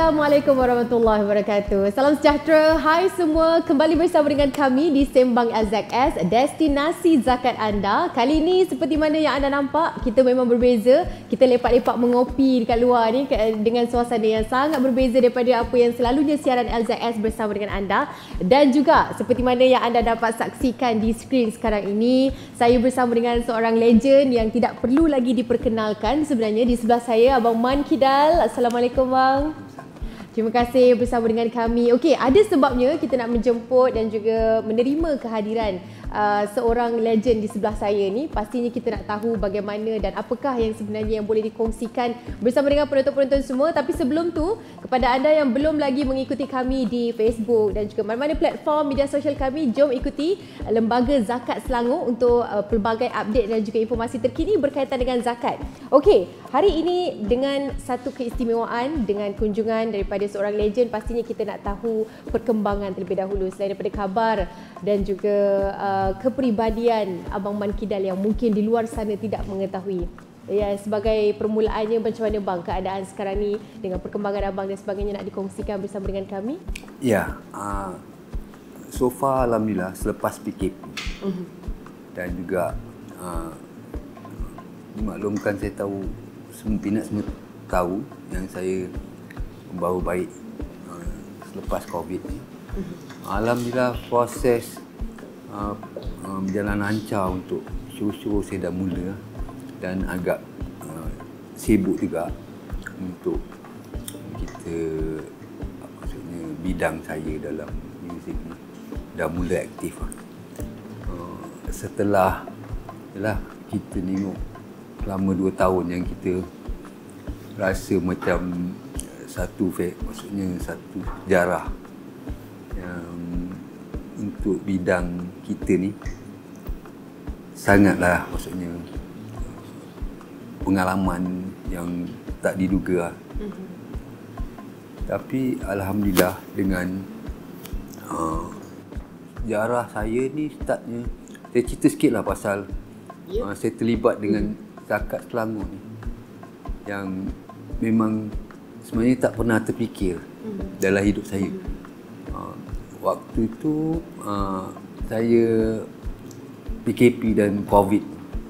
Assalamualaikum warahmatullahi wabarakatuh. Salam sejahtera. Hai semua, kembali bersama dengan kami di Sembang LZS, destinasi zakat anda. Kali ini seperti mana yang anda nampak, kita memang berbeza. Kita lepak-lepak mengopi dekat luar ni dengan suasana yang sangat berbeza daripada apa yang selalunya siaran LZS bersama dengan anda. Dan juga seperti mana yang anda dapat saksikan di skrin sekarang ini, saya bersama dengan seorang legend yang tidak perlu lagi diperkenalkan sebenarnya. Di sebelah saya Abang Man Kidal. Assalamualaikum bang. Terima kasih bersama dengan kami. Okey, ada sebabnya kita nak menjemput dan juga menerima kehadiran seorang legend di sebelah saya ni. Pastinya kita nak tahu bagaimana dan apakah yang sebenarnya yang boleh dikongsikan bersama dengan penonton-penonton semua. Tapi sebelum tu, kepada anda yang belum lagi mengikuti kami di Facebook dan juga mana-mana platform media sosial kami, jom ikuti Lembaga Zakat Selangor untuk pelbagai update dan juga informasi terkini berkaitan dengan zakat. Okey, hari ini dengan satu keistimewaan, dengan kunjungan daripada seorang legend, pastinya kita nak tahu perkembangan terlebih dahulu selain daripada kabar dan juga kepribadian Abang Man Kidal yang mungkin di luar sana tidak mengetahui. Ya, sebagai permulaannya, macam mana bang keadaan sekarang ni dengan perkembangan abang dan sebagainya, nak dikongsikan bersama dengan kami? Ya, so far alhamdulillah selepas PKP dan juga dimaklumkan, saya tahu pihak semua tahu yang saya baru baik selepas COVID ni. Alhamdulillah proses berjalan lancar untuk show-show saya dah mula dan agak sibuk juga untuk kita, maksudnya bidang saya dalam muzik ni dah mula aktif. Setelah kita tengok selama 2 tahun yang kita rasa macam maksudnya satu sejarah yang untuk bidang kita ni sangatlah, maksudnya pengalaman yang tak diduga. Tapi alhamdulillah dengan sejarah saya ni, startnya saya cerita sikit lah pasal saya terlibat dengan Zakat Selangor ni yang memang sebenarnya tak pernah terfikir dalam hidup saya. Waktu itu saya PKP dan COVID,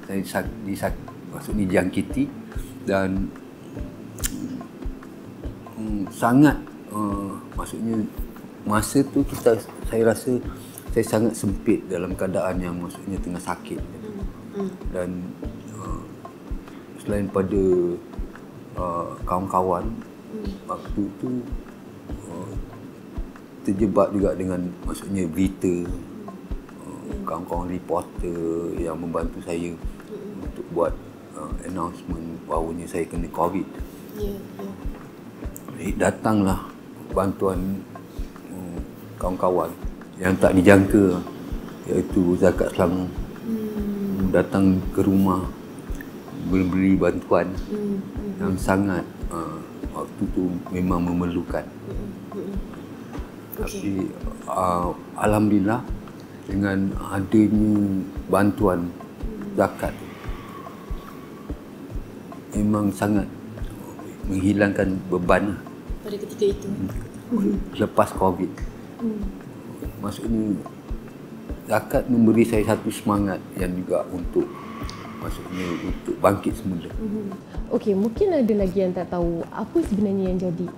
saya maksudnya dijangkiti dan sangat maksudnya masa tu saya rasa saya sangat sempit dalam keadaan yang maksudnya tengah sakit. Dan selain pada kawan-kawan, waktu tu terjebak juga dengan maksudnya berita, kawan-kawan reporter yang membantu saya untuk buat announcement bahawanya saya kena COVID. Datanglah bantuan kawan-kawan yang tak dijangka, iaitu Zakat Selangor datang ke rumah memberi bantuan yang sangat waktu tu memang memerlukan. Tapi alhamdulillah dengan adanya bantuan zakat memang sangat menghilangkan beban pada ketika itu lepas COVID. Maksudnya zakat memberi saya satu semangat yang juga untuk bangkit semula. Okey, mungkin ada lagi yang tak tahu apa sebenarnya yang jadi.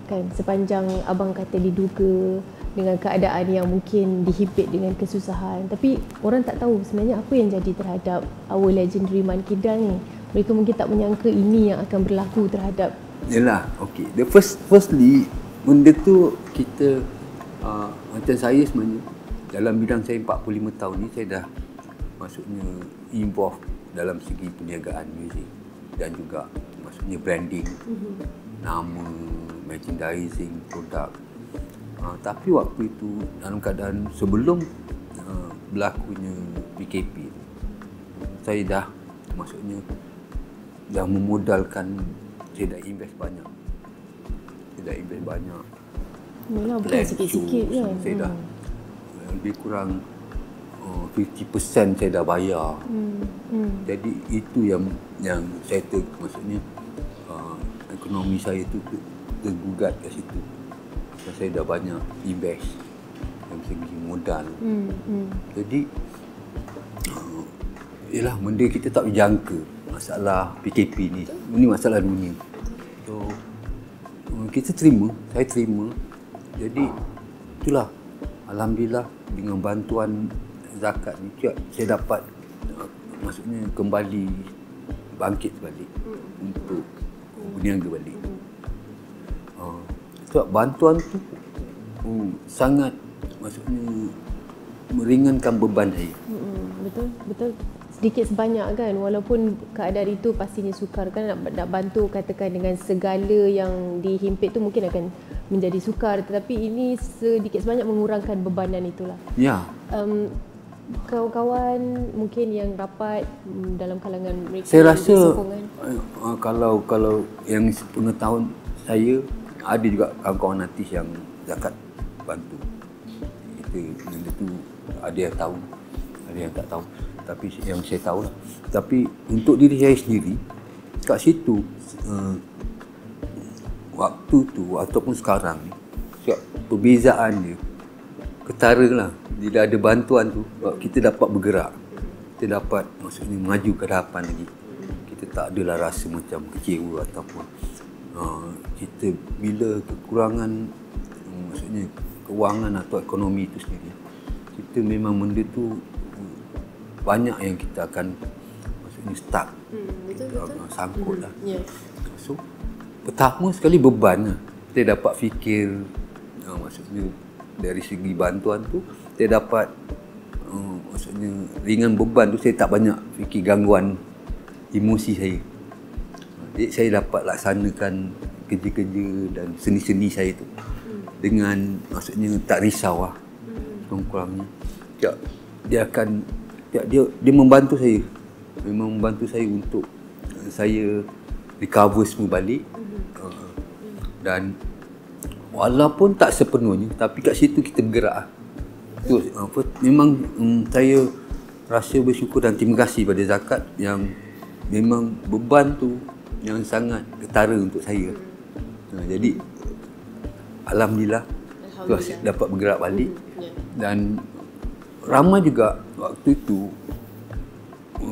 Kan sepanjang abang kata diduga dengan keadaan yang mungkin dihimpit dengan kesusahan, tapi orang tak tahu sebenarnya apa yang jadi terhadap our legendary Man Kidal ni. Mereka mungkin tak menyangka ini yang akan berlaku terhadap. Yalah, okey. The firstly, benda tu kita macam saya sebenarnya dalam bidang saya 45 tahun ni, saya dah maksudnya involved dalam segi perniagaan muzik dan juga maksudnya branding, nama, merchandising, produk. Tapi waktu itu dalam keadaan sebelum berlakunya PKP, saya dah maksudnya dah memodalkan, saya dah invest banyak. Yalah, bukan sikit-sikit kan. Saya dah lebih kurang 50% saya dah bayar. Jadi itu yang saya maksudnya ekonomi saya tu tergugat kat situ. So, saya dah banyak invest dari segi modal. Jadi ialah benda kita tak dijangka. Masalah PKP ni, ini masalah dunia. So kita terima, saya terima. Jadi itulah, alhamdulillah dengan bantuan zakat ni saya dapat maksudnya kembali bangkit balik untuk berniaga balik. Sebab bantuan tu sangat maksudnya meringankan beban saya. Betul. Sedikit sebanyak kan, walaupun keadaan itu pastinya sukar kan, nak bantu katakan dengan segala yang dihimpit tu mungkin akan menjadi sukar, tetapi ini sedikit sebanyak mengurangkan bebanan itulah. Ya. Kawan-kawan mungkin yang rapat dalam kalangan mereka, saya rasa kalau yang pengetahuan saya, ada juga kawan-kawan artis yang zakat bantu. Benda tu ada yang tahu, ada yang tak tahu. Tapi yang saya tahu lah. Tapi untuk diri saya sendiri, kat situ waktu tu ataupun sekarang ni, perbezaan dia ketara lah. Bila ada bantuan tu, kita dapat bergerak, kita dapat maksudnya maju ke hadapan lagi. Kita tak adalah rasa macam kecewa ataupun kita bila kekurangan maksudnya kewangan atau ekonomi itu sendiri, kita memang benda tu banyak yang kita akan maksudnya stuck, sangkut lah. So pertama sekali beban lah. Saya dapat fikir maksudnya dari segi bantuan tu, saya dapat maksudnya ringan beban tu, saya tak banyak fikir gangguan emosi saya. Jadi saya dapat laksanakan kerja-kerja dan seni-seni saya tu dengan maksudnya tak risau lah. Kurang-kurangnya dia membantu saya, memang membantu saya untuk saya recover semua balik. Dan walaupun tak sepenuhnya, tapi kat situ kita bergerak. Memang saya rasa bersyukur dan terima kasih pada zakat yang memang beban tu yang sangat ketara untuk saya. Jadi alhamdulillah dapat bergerak balik. Dan ramai juga waktu itu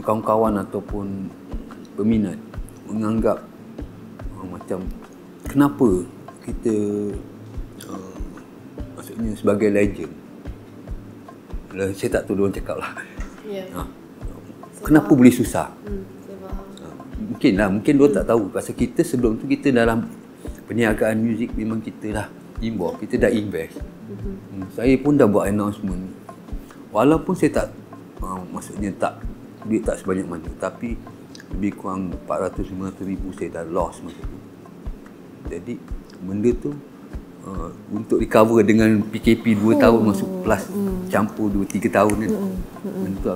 kawan-kawan ataupun peminat menganggap macam kenapa kita maksudnya sebagai legend, saya tak tahu diorang cakap lah, kenapa boleh susah. Mungkin diorang tak tahu pasal kita sebelum tu kita dalam perniagaan muzik memang kita dah involve, kita dah invest. Saya pun dah buat announcement, walaupun saya tak maksudnya duit tak sebanyak mana, tapi lebih kurang 400-500 ribu saya dah lost masa tu. Jadi benda tu untuk recover dengan PKP 2 tahun masuk plus campur 2-3 tahun kan, benda tu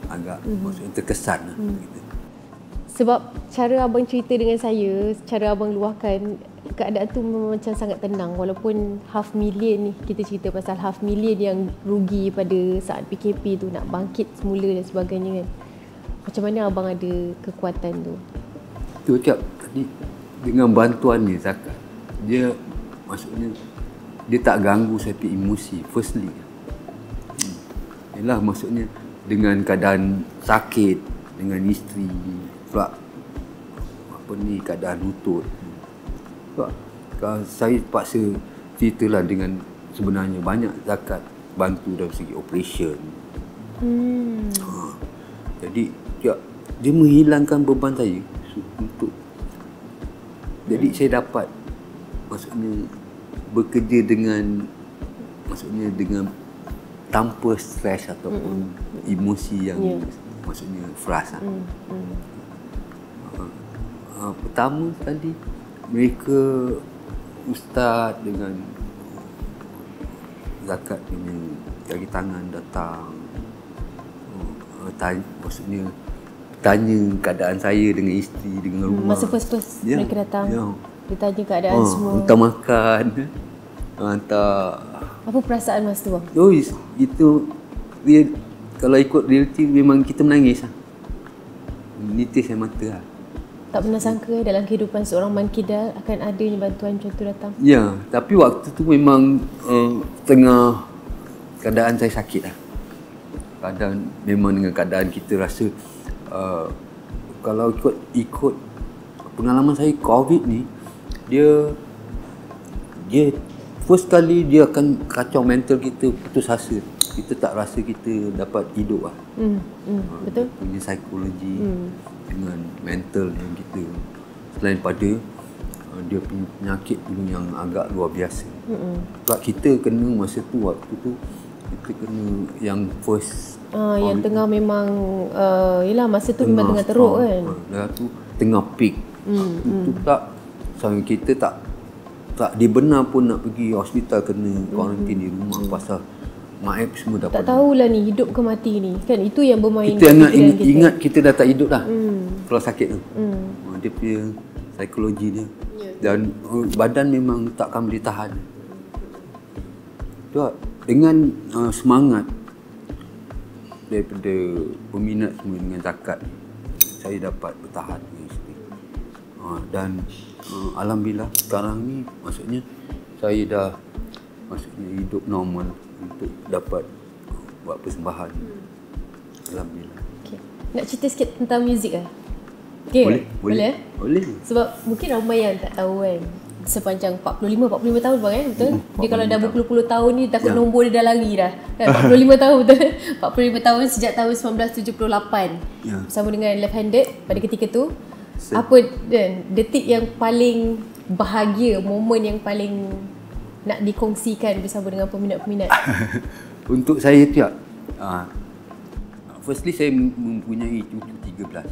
agak maksudnya terkesan lah. Sebab cara abang cerita dengan saya, cara abang luahkan, keadaan tu memang macam sangat tenang. Walaupun 500,000 ni, kita cerita pasal 500,000 yang rugi pada saat PKP tu, nak bangkit semula dan sebagainya kan. Macam mana abang ada kekuatan tu? Tu cakap tadi, dengan bantuan ni zakat, dia maksudnya dia tak ganggu saya punya emosi firstly. Yalah, maksudnya dengan keadaan sakit, dengan isteri pula keadaan lutut. Sebab kalau saya paksa ceritalah, dengan sebenarnya banyak zakat bantu dari segi operation. Jadi dia menghilangkan beban saya untuk, jadi saya dapat maksudnya bekerja dengan maksudnya dengan tanpa stres ataupun emosi yang maksudnya frust. Pertama sekali mereka ustaz dengan zakat ini jari tangan datang, maksudnya tanya keadaan saya dengan isteri, dengan rumah. Masa first mereka datang, dia tanya keadaan semua, hantar makan, hantar. Apa perasaan masa tu bang? Itu dia, kalau ikut reality memang kita menangis lah, nitis air mata lah. Tak pernah sangka dalam kehidupan seorang mankidal akan adanya bantuan macam tu datang. Ya, tapi waktu tu memang tengah keadaan saya sakit lah. Keadaan memang dengan keadaan kita rasa kalau ikut pengalaman saya, COVID ni dia first kali dia akan kacau mental kita, putus asa. Kita tak rasa kita dapat hidup lah. Betul. Punya psikologi dengan mental yang kita, selain pada dia punya penyakit dulu yang agak luar biasa. Sebab kita kena masa tu, waktu tu kita kena yang first yang tengah memang yelah masa tu memang tengah teruk kan. Lepas tu tengah peak. Itu tak sampai kita tak dibenar pun nak pergi hospital, kena kuarantin di rumah pasal Maib semua dapat. Tak tahulah ni hidup ke mati ni. Kan itu yang bermain. Kita ingat kita dah tak hidup dah. Kalau sakit tu. Dia punya psikologi dia. Dan badan memang takkan boleh tahan. Sebab dengan semangat daripada peminat semua dengan zakat, saya dapat bertahan dengan isteri. Dan alhamdulillah sekarang ni maksudnya saya dah hidup normal untuk dapat buat persembahan. Alhamdulillah. Okay. Nak cerita sikit tentang muzik ke? Okay. Boleh. Sebab mungkin ramai yang tak tahu kan, sepanjang 45 tahun bang betul? Dia kalau dah berpuluh-puluh tahun ni takut nombor dia dah lari dah. Kan 45 tahun betul. 45 tahun sejak tahun 1978. Bersama dengan Left Handed pada ketika tu. Apa detik yang paling bahagia, momen yang paling nak dikongsikan bersama dengan peminat-peminat? Untuk saya tu firstly saya mempunyai cucu 13.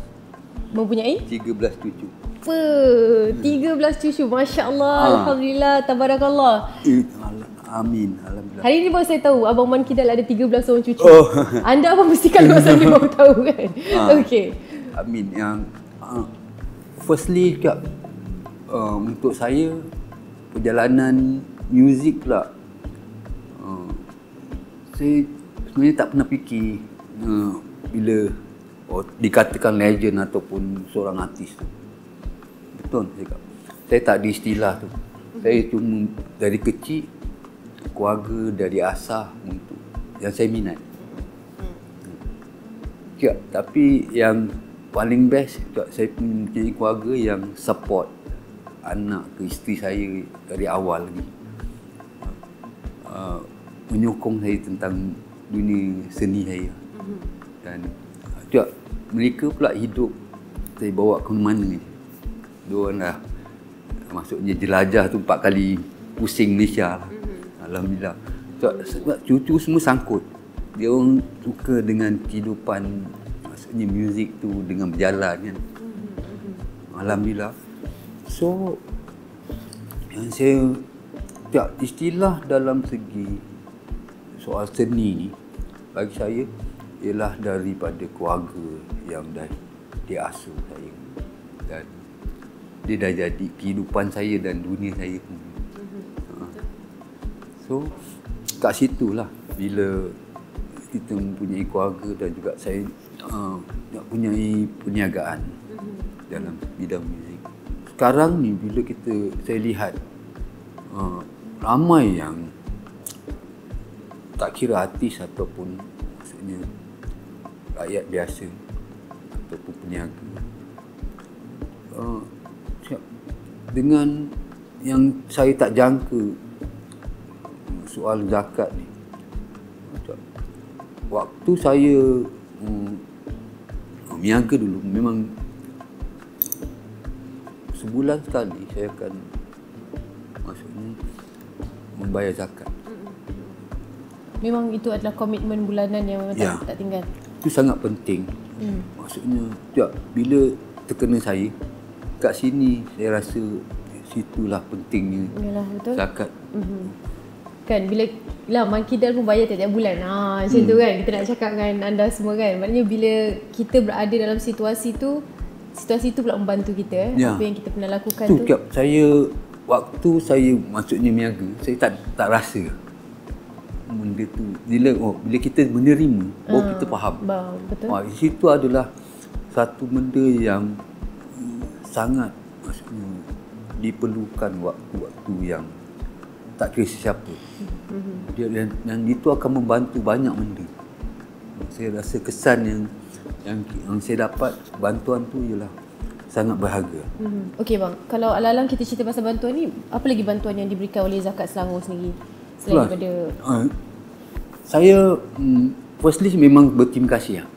Mempunyai? 13 cucu. 13 cucu, Masya Allah, Alhamdulillah, Tabarakallah. Amin, Alhamdulillah. Hari ni baru saya tahu Abang Man Kidal ada 13 orang cucu. Anda apa mesti kalau masa ni baru tahu kan? Okey. Amin. Yang firstly untuk saya perjalanan muzik pula, saya sebenarnya tak pernah fikir bila dikatakan legend ataupun seorang artis tu. Betul saya cakap. Saya tak ada istilah tu. Saya cuma dari kecil, keluarga dari asal untuk yang saya minat. Tapi yang paling best, saya mempunyai keluarga yang support anak ke isteri saya dari awal lagi. Menyokong saya tentang dunia seni saya. Dan mereka pula hidup saya bawa ke mana ni. Diorang dah maksudnya jelajah tu 4 kali pusing Malaysia lah. Alhamdulillah. Sebab cucu semua sangkut. Dia orang suka dengan kehidupan, maksudnya muzik tu dengan berjalan kan. Alhamdulillah. So yang saya istilah dalam segi soal seni ni bagi saya ialah daripada keluarga yang dah diasuh saya, dan dia dah jadi kehidupan saya dan dunia saya pun. So kat situlah bila kita mempunyai keluarga dan juga saya nak punyai perniagaan dalam bidang muzik. Sekarang ni bila saya lihat ramai yang tak kira artis ataupun maksudnya rakyat biasa ataupun peniaga, dengan yang saya tak jangka soal zakat ni. Waktu saya meniaga dulu, memang sebulan sekali saya akan maksudnya membayar zakat. Memang itu adalah komitmen bulanan yang memang tak tinggal. Itu sangat penting. Maksudnya bila terkena saya kat sini, saya rasa situlah pentingnya. Yalah, betul. Zakat. Kan bila Man Kidal pun bayar tiap-tiap bulan. Macam tu kan kita nak cakap dengan anda semua kan. Maknanya bila kita berada dalam situasi tu pula membantu kita. Apa yang kita pernah lakukan tu. Saya waktu saya maksudnya meniaga, saya tak rasa benda tu. Bila kita menerima, baru kita faham. Betul. Di situ adalah satu benda yang sangat maksudnya diperlukan waktu-waktu yang tak kira sesiapa. Dan itu akan membantu banyak benda. Saya rasa kesan yang saya dapat bantuan tu ialah sangat berharga. Okey bang, kalau alang-alang kita cerita pasal bantuan ni, apa lagi bantuan yang diberikan oleh Zakat Selangor sendiri selain daripada saya firstly memang berterima kasih lah.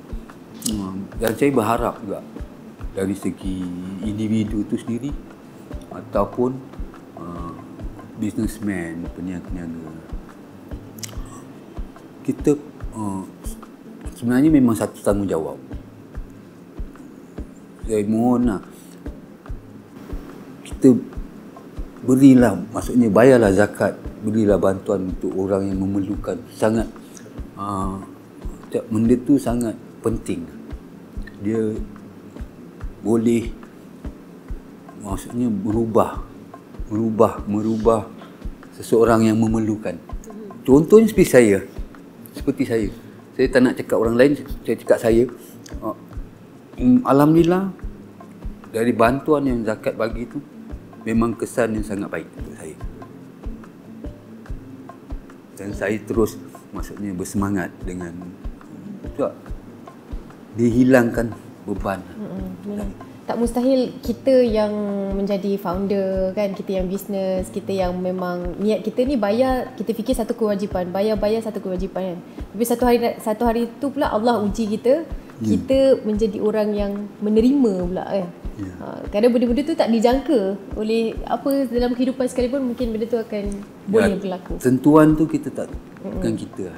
Dan saya berharap juga dari segi individu itu sendiri ataupun businessman, peniaga-peniaga, kita sebenarnya memang satu tanggungjawab. Saya mohonlah kita berilah, maksudnya bayarlah zakat, berilah bantuan untuk orang yang memerlukan. Sangat benda tu sangat penting. Dia boleh maksudnya merubah seseorang yang memerlukan. Contohnya seperti saya. Saya tak nak cakap orang lain, saya cakap saya. Alhamdulillah dari bantuan yang zakat bagi tu memang kesan yang sangat baik untuk saya. Dan saya terus maksudnya bersemangat dengan juga dihilangkan beban. Tak mustahil kita yang menjadi founder kan, kita yang bisnes, kita yang memang niat kita ni bayar, kita fikir satu kewajipan, bayar satu kewajipan kan. Tapi satu hari tu pula Allah uji kita, kita menjadi orang yang menerima pula kan. Kadang benda-benda tu tak dijangka oleh apa dalam kehidupan sekalipun, mungkin benda tu akan boleh berlaku. Sentuhan tu kita tak, bukan kita.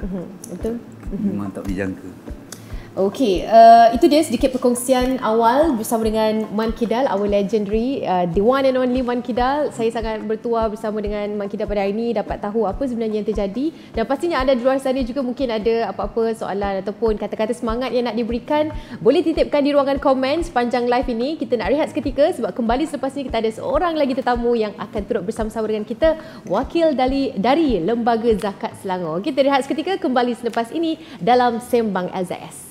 Betul. Memang tak dijangka. Okey, itu dia sedikit perkongsian awal bersama dengan Man Kidal, our legendary, the one and only Man Kidal. Saya sangat bertuah bersama dengan Man Kidal pada hari ini, dapat tahu apa sebenarnya yang terjadi, dan pastinya anda di luar sana juga mungkin ada apa-apa soalan ataupun kata-kata semangat yang nak diberikan, boleh titipkan di ruangan komen sepanjang live ini. Kita nak rehat seketika sebab kembali selepas ini kita ada seorang lagi tetamu yang akan turut bersama-sama dengan kita, wakil dari Lembaga Zakat Selangor. Kita rehat seketika, kembali selepas ini dalam Sembang LZS.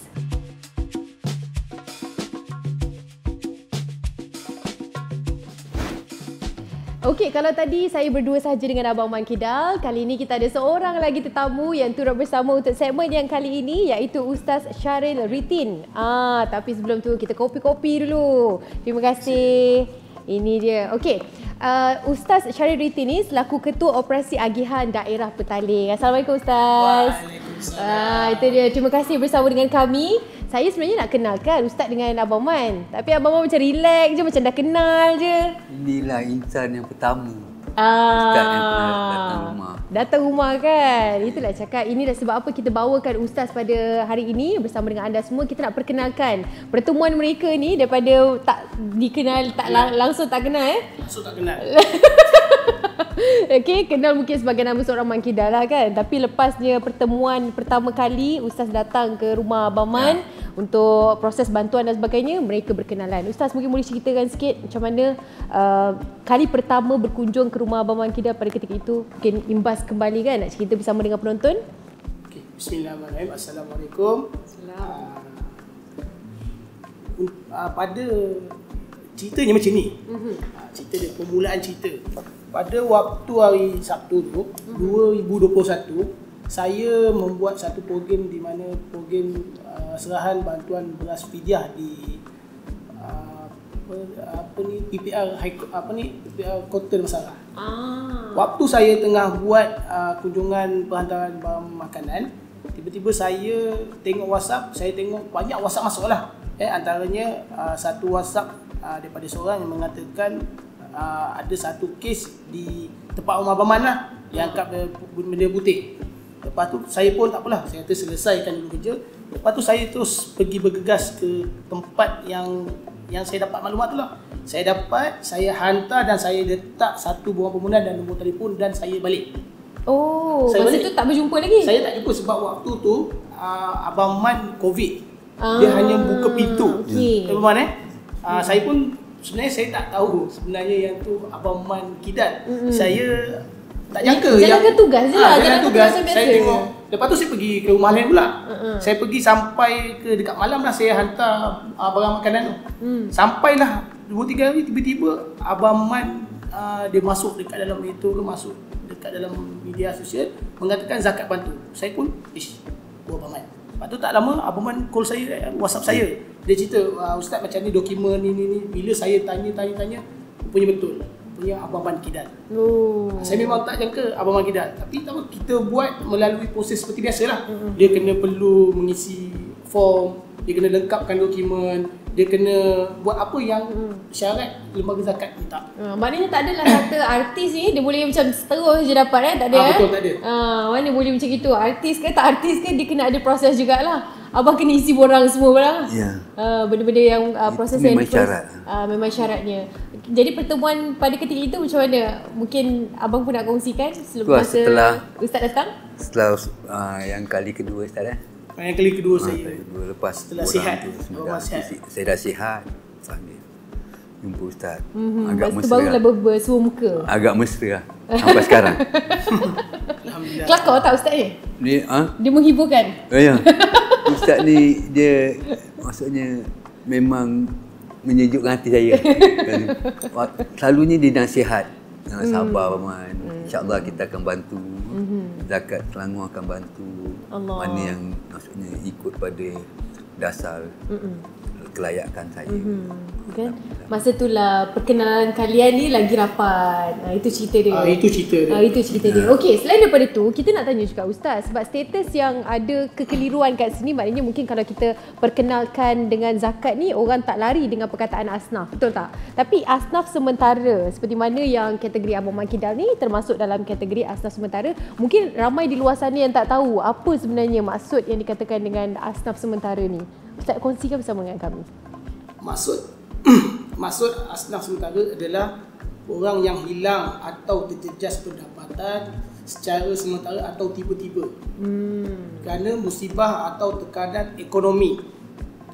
Okey, kalau tadi saya berdua sahaja dengan Abang Man Kidal, kali ini kita ada seorang lagi tetamu yang turut bersama untuk segmen yang kali ini, iaitu Ustaz Sharil Ritin. Tapi sebelum tu kita kopi-kopi dulu. Terima kasih. Ini dia. Okey. Ustaz Sharil Ritin ni selaku Ketua Operasi Agihan Daerah Petaling. Assalamualaikum Ustaz. Waalaikumsalam. Itu dia. Terima kasih bersama dengan kami. Saya sebenarnya nak kenalkan Ustaz dengan Abang Man, tapi Abang Man macam relax je, macam dah kenal je. Inilah insan yang pertama. Ustaz yang pernah datang rumah. Datang rumah kan. Itulah cakap, inilah sebab apa kita bawakan Ustaz pada hari ini bersama dengan anda semua. Kita nak perkenalkan pertemuan mereka ni daripada tak dikenal, langsung tak kenal Langsung tak kenal. Okey, kenal mungkin sebagai nama seorang Man Kidal lah kan. Tapi lepasnya pertemuan pertama kali Ustaz datang ke rumah Abang Man untuk proses bantuan dan sebagainya, mereka berkenalan. Ustaz mungkin boleh ceritakan sikit macam mana kali pertama berkunjung ke rumah Abang Man Kidal pada ketika itu, mungkin imbas kembali kan, nak cerita bersama dengan penonton. Okey, bismillahirrahmanirrahim. Assalamualaikum. Pada ceritanya macam ni. Cerita dia, permulaan cerita. Pada waktu hari Sabtu tu, 2021, saya membuat satu program di mana program serahan bantuan beras fidyah di PPR PPR Kota Damansara. Waktu saya tengah buat kunjungan perhantaran barang makanan, tiba-tiba saya tengok WhatsApp, saya tengok banyak WhatsApp masuk lah. Antaranya satu WhatsApp daripada seorang yang mengatakan ada satu kes di tempat rumah Abang Man lah yang angkat benda putih. Lepas tu saya pun tak apalah, saya kata selesaikan dulu kerja. Lepas tu saya terus pergi bergegas ke tempat yang saya dapat maklumat tu lah. Saya dapat, saya hantar dan saya letak satu borang permohonan dan nombor telefon dan saya balik. Saya masa tu tak berjumpa lagi? Saya tak jumpa sebab waktu tu Abang Man COVID. Dia hanya buka pintu. Abang Man saya pun sebenarnya saya tak tahu sebenarnya yang tu Abang Man Kidal. Saya tak jangka. Jalankan tugas je lah. Jalankan tugas. Saya tengok. Lepas tu saya pergi ke rumah lain pula. Saya pergi sampai ke dekat malam lah saya hantar barang makanan tu. Sampailah 2-3 hari tiba-tiba Abang Man dia masuk dekat dalam itu ke, masuk dekat dalam media sosial mengatakan zakat bantu. Saya pun Abang Man. Lepas tu tak lama Abang Man call saya, WhatsApp saya. Dia cerita, Ustaz macam ni dokumen ni. Bila saya tanya, rupanya betul. Rupanya Abang Man Kidal. Saya memang tak jangka Abang Man Kidal. Tapi tak apa, kita buat melalui proses seperti biasalah. Dia kena perlu mengisi form, dia kena lengkapkan dokumen, dia kena buat apa yang syarat lembaga zakat minta. Maknanya tak adalah kata artis ni dia boleh macam terus je dapat tak ada. Betul, tak ada. Mana boleh macam itu. Artis ke tak artis ke dia kena ada proses jugalah. Abang kena isi borang semua barang. Ya. Benda-benda yang proses yang memang syarat. Memang syaratnya. Jadi pertemuan pada ketika itu macam mana? Mungkin abang pun nak kongsikan setelah Ustaz datang? Setelah yang kali kedua Ustaz Yang kali kedua saya. Lepas setelah sihat. Saya dah sihat. Jumpa Ustaz. Agak mesra. Lepas tu barulah bersua muka. Agak mesra sampai sekarang. Alhamdulillah. Kelakar tak Ustaz ni? Dia menghiburkan. Ya. Ustaz ni dia maksudnya memang menyejukkan hati saya. Selalunya dia nasihat. Sabar Abang. InsyaAllah kita akan bantu. Zakat Selangor akan bantu. Allah. Mana yang maksudnya ikut pada dasar kelayakan saya. Kan? Masa itulah perkenalan kalian ni lagi rapat. Itu cerita dia. Itu cerita dia. Okey, selain daripada tu, kita nak tanya juga Ustaz, sebab status yang ada kekeliruan kat sini, maknanya mungkin kalau kita perkenalkan dengan zakat ni, orang tak lari dengan perkataan asnaf, betul tak? Tapi asnaf sementara, seperti mana yang kategori Abang Man Kidal ni termasuk dalam kategori asnaf sementara, mungkin ramai di luar sana yang tak tahu apa sebenarnya maksud yang dikatakan dengan asnaf sementara ni. Ustaz kongsikan bersama dengan kami. Maksud asnaf sementara adalah orang yang hilang atau terjejas pendapatan secara sementara atau tiba-tiba kerana musibah atau tekanan ekonomi,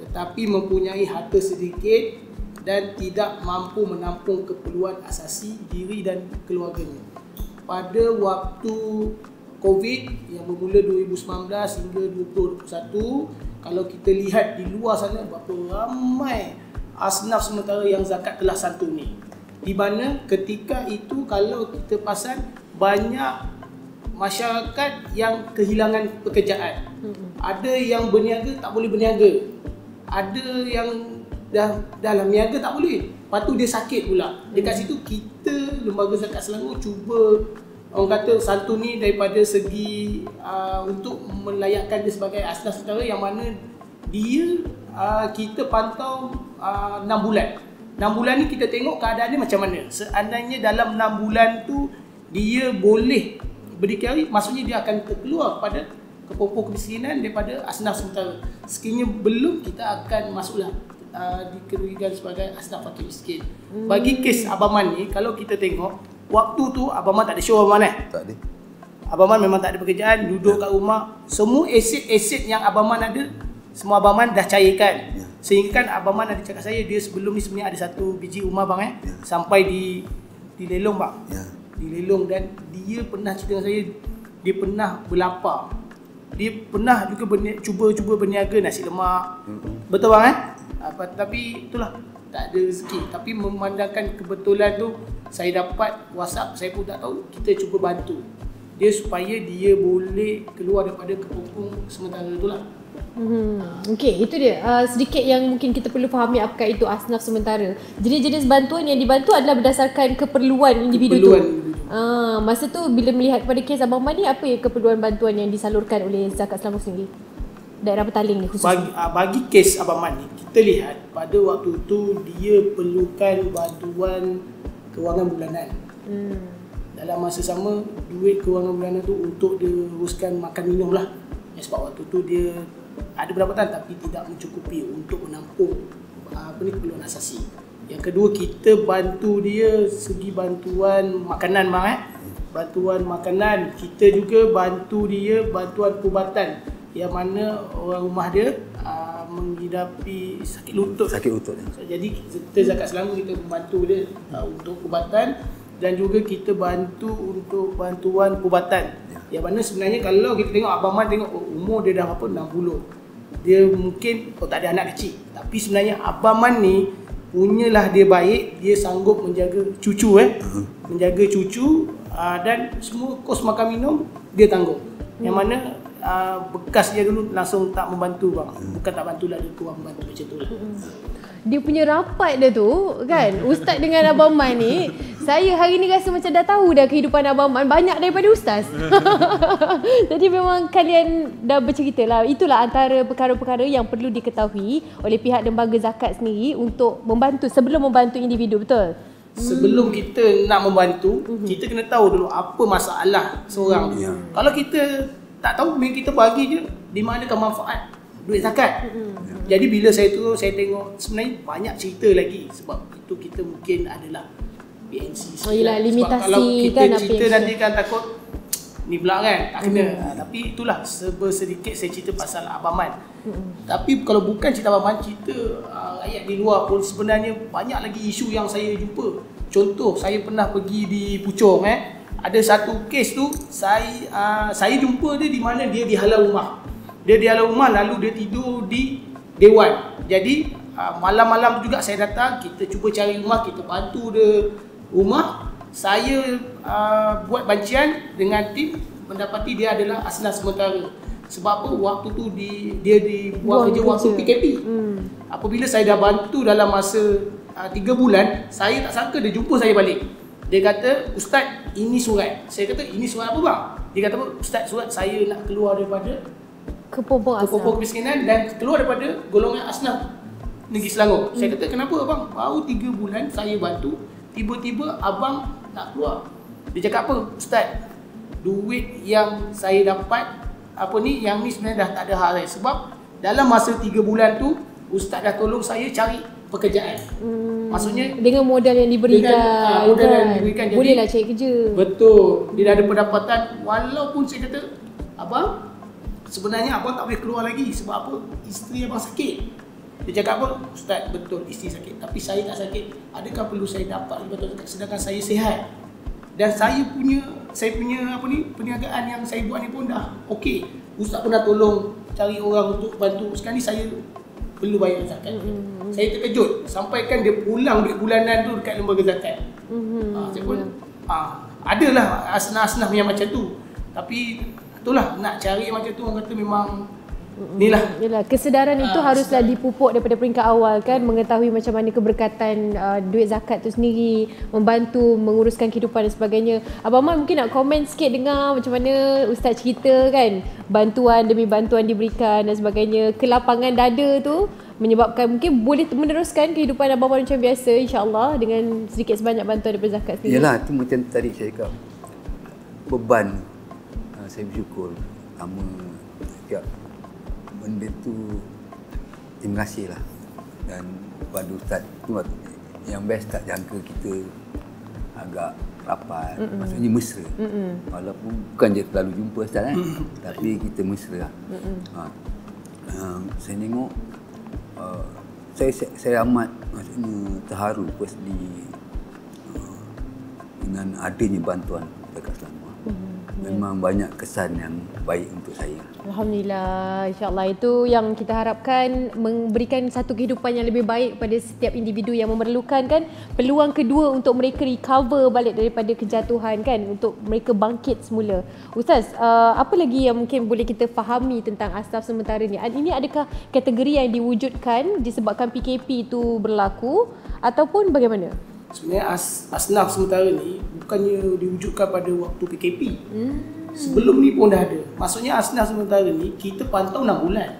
tetapi mempunyai harta sedikit dan tidak mampu menampung keperluan asasi diri dan keluarganya. Pada waktu COVID yang bermula 2019 hingga 2021, kalau kita lihat di luar sana berapa ramai asnaf sementara yang zakat telah santuni. Di mana ketika itu kalau kita perasan banyak masyarakat yang kehilangan pekerjaan. Ada yang berniaga tak boleh berniaga. Ada yang dalam niaga tak boleh. Lepas tu dia sakit pula. Dekat situ kita Lembaga Zakat Selangor cuba orang kata santuni daripada segi untuk melayakkan dia sebagai asnaf sementara, yang mana dia kita pantau 6 bulan. 6 bulan ni kita tengok keadaan dia macam mana. Seandainya dalam 6 bulan tu dia boleh berdikari, maksudnya dia akan terkeluar pada kepompong kemiskinan daripada asnaf sementara. Sekiranya belum, kita akan masuklah dikerugikan sebagai asnaf fakir miskin. Bagi kes Abang Man ni, kalau kita tengok waktu tu Abang Man tak ada show Abang Man Tak ada. Abang Man memang tak ada pekerjaan, duduk kat rumah. Semua aset-aset yang Abang Man ada, semua Abang Man dah cairkan. Sehingga kan Abang Man ada cakap saya, dia sebelum ni sebenarnya ada satu biji rumah bang sampai di lelong bang. Di lelong, dan dia pernah cerita dengan saya, dia pernah berlapar. Dia pernah juga cuba berniaga nasi lemak. Betul bang tapi itulah, tak ada rezeki. Tapi memandangkan kebetulan tu, saya dapat WhatsApp, saya pun tak tahu, kita cuba bantu dia supaya dia boleh keluar daripada kepompong sementara itulah. Okey, itu dia sedikit yang mungkin kita perlu fahami apakah itu asnaf sementara. Jenis-jenis bantuan yang dibantu adalah berdasarkan keperluan individu tu. Masa tu bila melihat kepada kes Abang Man ni, apa ya keperluan bantuan yang disalurkan oleh Zakat Selangor sendiri? Daerah Petaling ni khususnya. Bagi kes Abang Man ni, kita lihat pada waktu tu dia perlukan bantuan kewangan bulanan. Dalam masa sama, duit kewangan bulanan tu untuk dia uruskan makan minum lah. Sebab waktu tu dia ada pendapatan tapi tidak mencukupi untuk menampung keperluan asasi. Yang kedua, kita bantu dia segi bantuan makanan bantuan makanan. Kita juga bantu dia bantuan perubatan, yang mana orang rumah dia menghidapi sakit lutut. Jadi kita Zakat Selangor kita membantu dia untuk perubatan, dan juga kita bantu untuk bantuan perubatan. Yang mana sebenarnya kalau kita tengok Abang Man tengok umur dia dah berapa, 60. Dia mungkin tak ada anak kecil. Tapi sebenarnya Abang Man ni punyalah dia baik, dia sanggup menjaga cucu menjaga cucu dan semua kos makan minum dia tanggung. Yang mana bekas dia dulu langsung tak membantu bang. Bukan tak bantu lah, dia kurang membantu macam tu lah. Dia punya rapat dia tu kan, Ustaz dengan Abang Man ni, saya hari ni rasa macam dah tahu dah kehidupan Abang Man banyak daripada Ustaz. Jadi memang kalian dah bercerita lah. Itulah antara perkara-perkara yang perlu diketahui oleh pihak lembaga zakat sendiri untuk membantu, sebelum membantu individu, betul? Sebelum kita nak membantu, kita kena tahu dulu apa masalah seorang. Kalau kita tak tahu, kita bagi je di manakah manfaat duit zakat. Jadi bila saya tengok sebenarnya banyak cerita lagi. Sebab itu kita mungkin adalah PNC. Yelah, limitasi kalau kita kan, cerita nanti kan takut ni pula kan, tak kena. Tapi itulah sedikit saya cerita pasal Abang Man. Tapi kalau bukan cerita Abang Man, cerita rakyat di luar pun sebenarnya banyak lagi isu yang saya jumpa. Contoh, saya pernah pergi di Puchong ada satu kes tu, saya jumpa dia di mana dia dihalau rumah. Dia dihalau rumah lalu dia tidur di dewan. Jadi malam-malam juga saya datang, kita cuba cari rumah, kita bantu dia rumah. Saya buat bancian dengan tim, mendapati dia adalah asnaf sementara. Sebab apa? Waktu tu dia buat kerja waktu PKP. Apabila saya dah bantu dalam masa 3 bulan, saya tak sangka dia jumpa saya balik. Dia kata, Ustaz, ini surat. Saya kata, ini surat apa bang? Dia kata, Ustaz, surat saya nak keluar daripada kepompong kemiskinan dan keluar daripada golongan asnaf Negeri Selangor. Saya kata, kenapa abang? Baru 3 bulan saya bantu, tiba-tiba abang nak keluar. Dia cakap apa? Ustaz, duit yang saya dapat yang ni sebenarnya dah tak ada hal lain. Sebab dalam masa 3 bulan tu, Ustaz dah tolong saya cari pekerjaan. Maksudnya dengan modal yang diberikan, modal yang diberikan, bolehlah cari kerja. Betul. Dia dah ada pendapatan. Walaupun saya kata, abang, sebenarnya abang tak boleh keluar lagi. Sebab apa? Isteri abang sakit. Dia cakap apa? Ustaz, betul isteri sakit, tapi saya tak sakit. Adakah perlu saya dapat betul sedangkan saya sihat? Dan saya punya perniagaan yang saya buat ni pun dah okey. Ustaz pernah tolong cari orang untuk bantu. Sekarang ni saya perlu bayar zakat. Saya terkejut. Sampaikan dia pulang duit bulanan tu dekat lembaga zakat. Saya pun adalah asnaf-asnaf yang macam tu. Tapi itulah, nak cari macam tu, orang kata memang inilah. Yalah, kesedaran itu haruslah dipupuk daripada peringkat awal kan, mengetahui macam mana keberkatan duit zakat tu sendiri, membantu menguruskan kehidupan dan sebagainya. Abang Man mungkin nak komen sikit dengar macam mana Ustaz cerita kan, bantuan demi bantuan diberikan dan sebagainya. Kelapangan dada tu menyebabkan mungkin boleh meneruskan kehidupan Abang Man macam biasa, insya-Allah, dengan sedikit sebanyak bantuan daripada zakat sendiri. Yalah, tu macam tadi saya cakap, beban. Saya bersyukur sama setiap benda tu. Terima kasih lah. Dan pada Ustaz tu yang best, tak jangka kita agak rapat, maksudnya mesra. Walaupun bukan je terlalu jumpa Ustaz tapi kita mesra lah. Saya tengok, saya amat maksudnya terharu firstly dengan adanya bantuan dekat Selangor. Memang banyak kesan yang baik untuk saya. Alhamdulillah, insya-Allah itu yang kita harapkan, memberikan satu kehidupan yang lebih baik pada setiap individu yang memerlukan kan. Peluang kedua untuk mereka recover balik daripada kejatuhan kan, untuk mereka bangkit semula. Ustaz, apa lagi yang mungkin boleh kita fahami tentang asnaf sementara ni? Ini adakah kategori yang diwujudkan disebabkan PKP itu berlaku ataupun bagaimana? Sebenarnya asnaf sementara ni bukannya diwujudkan pada waktu PKP. Sebelum ni pun dah ada. Maksudnya asnaf sementara ni kita pantau 6 bulan.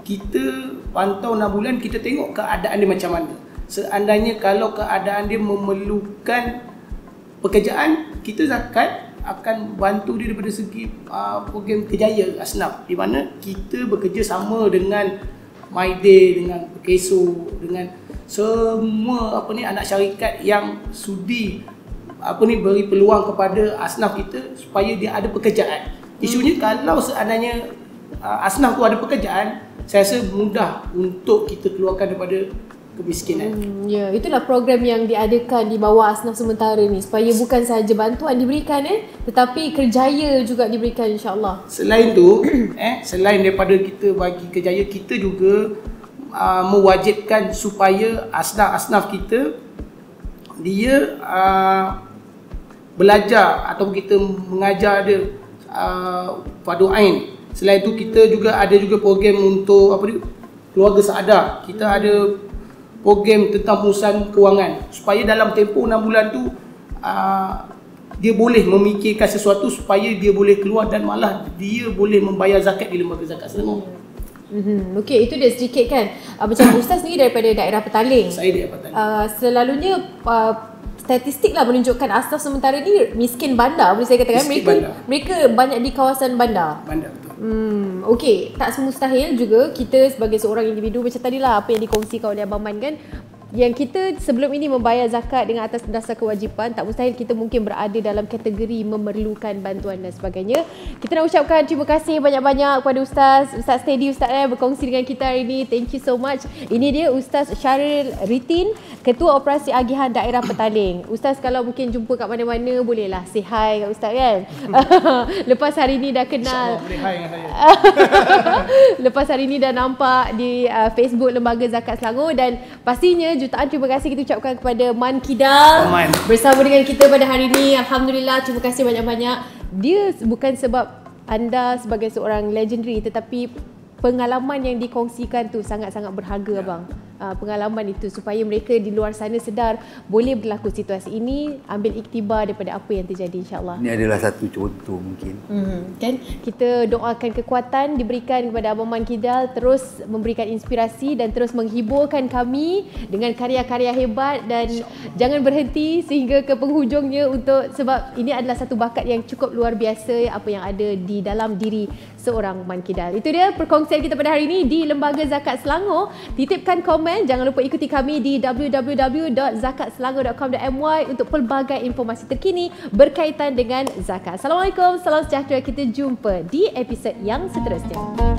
Kita pantau 6 bulan, kita tengok keadaan dia macam mana. Seandainya kalau keadaan dia memerlukan pekerjaan, kita zakat akan bantu dia daripada segi program Kejaya Asnaf, di mana kita bekerja sama dengan MyDay, dengan Keso, dengan semua anak syarikat yang sudi beri peluang kepada asnaf kita supaya dia ada pekerjaan. Isunya kalau seandainya asnaf tu ada pekerjaan, saya rasa mudah untuk kita keluarkan daripada kemiskinan. Ya, itulah program yang diadakan di bawah asnaf sementara ni, supaya bukan sahaja bantuan diberikan tetapi kerjaya juga diberikan, insya-Allah. Selain tu selain daripada kita bagi kerjaya, kita juga mewajibkan supaya asnaf-asnaf kita dia belajar atau kita mengajar dia fardu ain. Selain itu kita juga ada program untuk keluarga seadar. Kita ada program tentang pengurusan kewangan supaya dalam tempoh 6 bulan tu dia boleh memikirkan sesuatu supaya dia boleh keluar dan malah dia boleh membayar zakat di Lembaga Zakat Selangor. Okey, itu dia sedikit kan. Macam Ustaz ni daripada daerah Petaling. Saya daerah Petaling. Selalunya statistik lah menunjukkan asnaf sementara ni miskin bandar, boleh saya katakan. Mereka banyak di kawasan bandar. Bandar, betul. Okey, tak semustahil juga kita sebagai seorang individu macam tadilah apa yang dikongsikan oleh Abang Man kan, yang kita sebelum ini membayar zakat dengan atas dasar kewajipan, tak mustahil kita mungkin berada dalam kategori memerlukan bantuan dan sebagainya. Kita nak ucapkan terima kasih banyak-banyak kepada Ustaz Steady berkongsi dengan kita hari ini. Thank you so much. Ini dia Ustaz Syaril Ritin, Ketua Operasi Agihan Daerah Petaling. Ustaz kalau mungkin jumpa kat mana-mana bolehlah say hi kat Ustaz kan. Lepas hari ini dah kenal. Boleh hi dengan saya. Lepas hari ini dah nampak di Facebook Lembaga Zakat Selangor, dan pastinya jutaan terima kasih kita ucapkan kepada Man Kidal bersama dengan kita pada hari ini. Alhamdulillah, terima kasih banyak-banyak. Dia bukan sebab anda sebagai seorang legendary, tetapi pengalaman yang dikongsikan tu sangat-sangat berharga abang. Pengalaman itu supaya mereka di luar sana sedar boleh berlaku situasi ini, ambil iktibar daripada apa yang terjadi, insya-Allah. Ini adalah satu contoh mungkin. Kan kita doakan kekuatan diberikan kepada Abang Man Kidal, terus memberikan inspirasi dan terus menghiburkan kami dengan karya-karya hebat, dan jangan berhenti sehingga ke penghujungnya sebab ini adalah satu bakat yang cukup luar biasa apa yang ada di dalam diri seorang Man Kidal. Itu dia perkongsian kita pada hari ini di Lembaga Zakat Selangor. Titipkan komen, jangan lupa ikuti kami di www.zakatselangor.com.my untuk pelbagai informasi terkini berkaitan dengan zakat. Assalamualaikum, salam sejahtera. Kita jumpa di episod yang seterusnya.